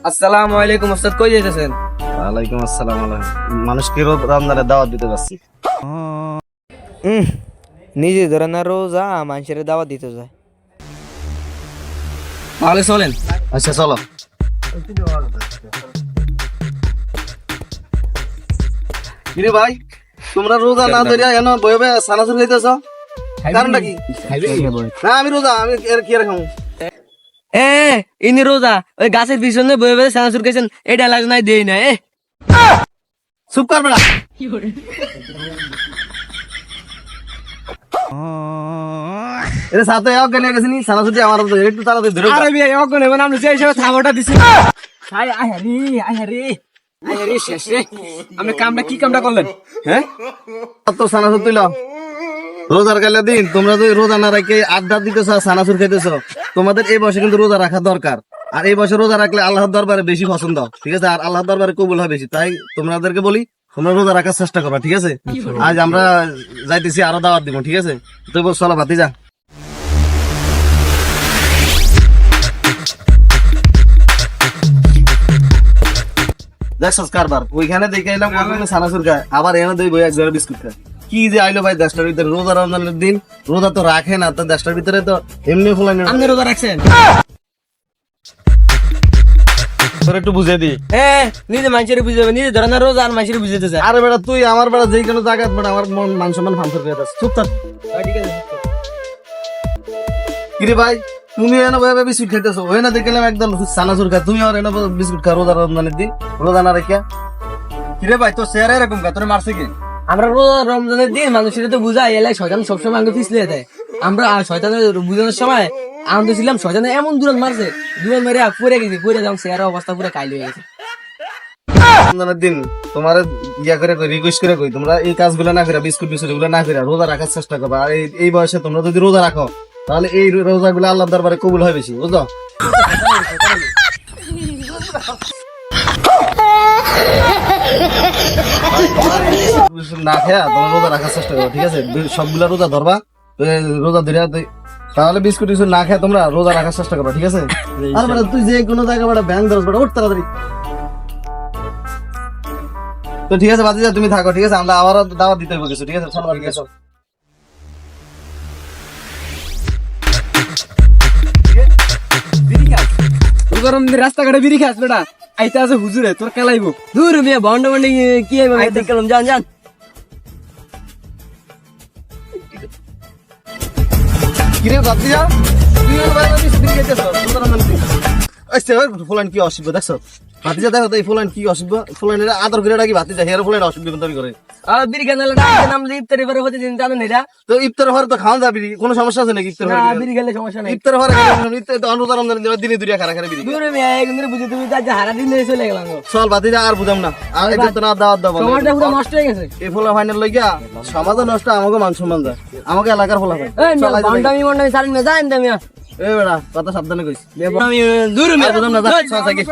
আসসালামু আলাইকুম ওস্তাদ, কই যাইতেছেন? ওয়ালাইকুম আসসালাম। মানুষকে রমজানের দাওয়াত দিতে যাচ্ছি। নিজে ধরে না রোজা, মানুষের দাওয়াত দিতে যায়। তাহলে চলেন। আচ্ছা চলো। কিরে ভাই, তোমরা রোজা না ধরিয়া এন বয়ে বয়ে সানাসুর খাইতেছ, কারণটা কি? না আমি রোজা, আমি কি রাখাম? ইনি রোজা, ওই গাছের পিছনে বয়ে বয়ে সানাসুর খাইছেন, এই ডায়লগ নাই দেই না। চুপ কর বেড়া। এর সাথে অজ্ঞান হয়ে গেছিনি, সানাসুর দিয়ে আমার একটু তাড়াতাড়ি ধরে। আরে বিয়ে অজ্ঞান হবে না, আমরা সেই হিসাবে থাবাটা দিছি। আয় হারি শেষ রে। আপনি কামটা কি কামটা করলেন? হ্যাঁ তো সানাসুর তুইল রোজার গেলে দিন, তোমরা যদি রোজা না রেখে আড্ডা দিতেছ, সানাসুর খাইতেছ, তোমাদের এই বয়সে কিন্তু রোজা রাখা দরকার। আর এই বয়সে রোজা রাখলে আল্লাহর দরবারে বেশি পছন্দ, ঠিক আছে? আর আল্লাহর দরবারে কবুল হয় বেশি। তাই তোমাদেরকে বলি, তোমরা রোজা রাখার চেষ্টা করবা, ঠিক আছে? আজ আমরা যাইতেছি, আরো দাওয়াত দিব, ঠিক আছে? তো চলো ভাতি যা। দেখছস কারবার, ওইখানে দেখে এলাম সানাসুর খায়, আবার এনে দেই বই এক জোড়া বিস্কুট খায়। কি যে আইলো ভাই 10টার ভিতরে, রোজা রমজানের দিন রোজা তো রাখে না, তো 10টার ভিতরে তো এমনি ফুলানি। আপনি রোজা রাখছেন? তোর একটু বুঝে দি। নিজে মানুষের বুঝাবে, নিজে ধরে না রোজা আর মানুষের বুঝাতে চায়। আরে বেটা তুই আমার বেটা যেই কোনো জায়গায় বেটা আমার মন মান সম্মান ফাংশন করে যাচ্ছে, চুপ থাক। ঠিক আছে। কিরে ভাই, তুমি এনে ভাবে বিস্কুট খাইতেছো, ওই না দেখলাম একদম সানাসুর খায়, তুমি আর এনে বিস্কুট খা রোজা রমজানের দিন, রোজা না রেখে। কিরে ভাই, তোর চেহারা এরকম কা, তোর মারছে কি? আমরা রোজা রমজানের দিন মানুষের তো বুঝাই, এলাই শয়তান সবসময় আগে পিছলে দেয়। আমরা শয়তানের বুঝানোর সময় আনন্দ ছিলাম, শয়তানে এমন দূরত মারছে, দূরত মেরে পড়ে গেছি, পড়ে যাম, চেহারা অবস্থা পুরো কাইল হয়ে গেছে। রমজানের দিন তোমার ইয়া করে রিকোয়েস্ট করে কই, তোমরা এই কাজগুলো না করে, বিস্কুট বিস্কুট গুলো না করে রোজা রাখার চেষ্টা করবা। আর এই বয়সে তোমরা যদি রোজা রাখো, তাহলে এই রোজা গুলো আল্লাহর দরবারে কবুল হয় বেশি, বুঝলো? না খেয়া তোমরা রোজা রাখার চেষ্টা করো, ঠিক আছে? সবগুলা রোজা ধরবা, রোজা ধরে তাহলে বিস্কুট টিস্কুট না খেয়ে তোমরা রোজা রাখার চেষ্টা করো, ঠিক আছে? আর বেটা তুই যে কোনো জায়গায় বেটা ব্যাংক ধরস বেটা, উঠ তাড়াতাড়ি। তো ঠিক আছে বাতিজা, তুমি থাকো, ঠিক আছে? আমরা আবার দাওয়াত দিতে হবে কিছু, ঠিক আছে? চলো ঠিক আছে। গরম রাস্তাঘাটে বিড়ি খাস বেটা, আইতে আছে হুজুরে তোর কালাইব। দূর মিয়া বন্ড বন্ড কি দেখলাম, যান যান। কিরে বাতিজা, তুই বিড়ি খাইতেছ, আচ্ছা ফুলান কি অসুবিধা দেখছো? ভাতিজা দেখো তো এই ফুলান কি অসুবিধা, ফুলানের আদর করে ডাকি ভাতিজা, হেয়ার ফুলান অসুবিধা তৈরি করে। বিড়ি খেলে নাম ইফতারি পরে হতে দিন, জানেন এটা? তো ইফতার হওয়ার তো খাওয়া যাবি, কোনো সমস্যা আছে নাকি? ইফতার বিড়ি খেলে সমস্যা নাই। ইফতার হওয়ার রোজা রমজান দিনে দুরিয়া খারা খারা বিড়ি। দূর মিয়া এখন বুঝি তুমি তো আজ হারা দিন ধরে চলে গেলাম। চল ভাতিজা আর বুঝাম না, আর এটা তো না দাওয়াত দাও। সমাজটা পুরো নষ্ট হয়ে গেছে। এই ফোলা ফাইনাল লইয়া সমাজও নষ্ট, আমাকে মান সম্মান দেয়, আমাকে এলাকার ফোলা ফাইন। বন্ডামি বন্ডামি সারিন না, যান মিয়া। এই বেড়া কথা সাবধানে কইস। আমি দূর মিয়া বুঝাম না, যা, চল থাকি।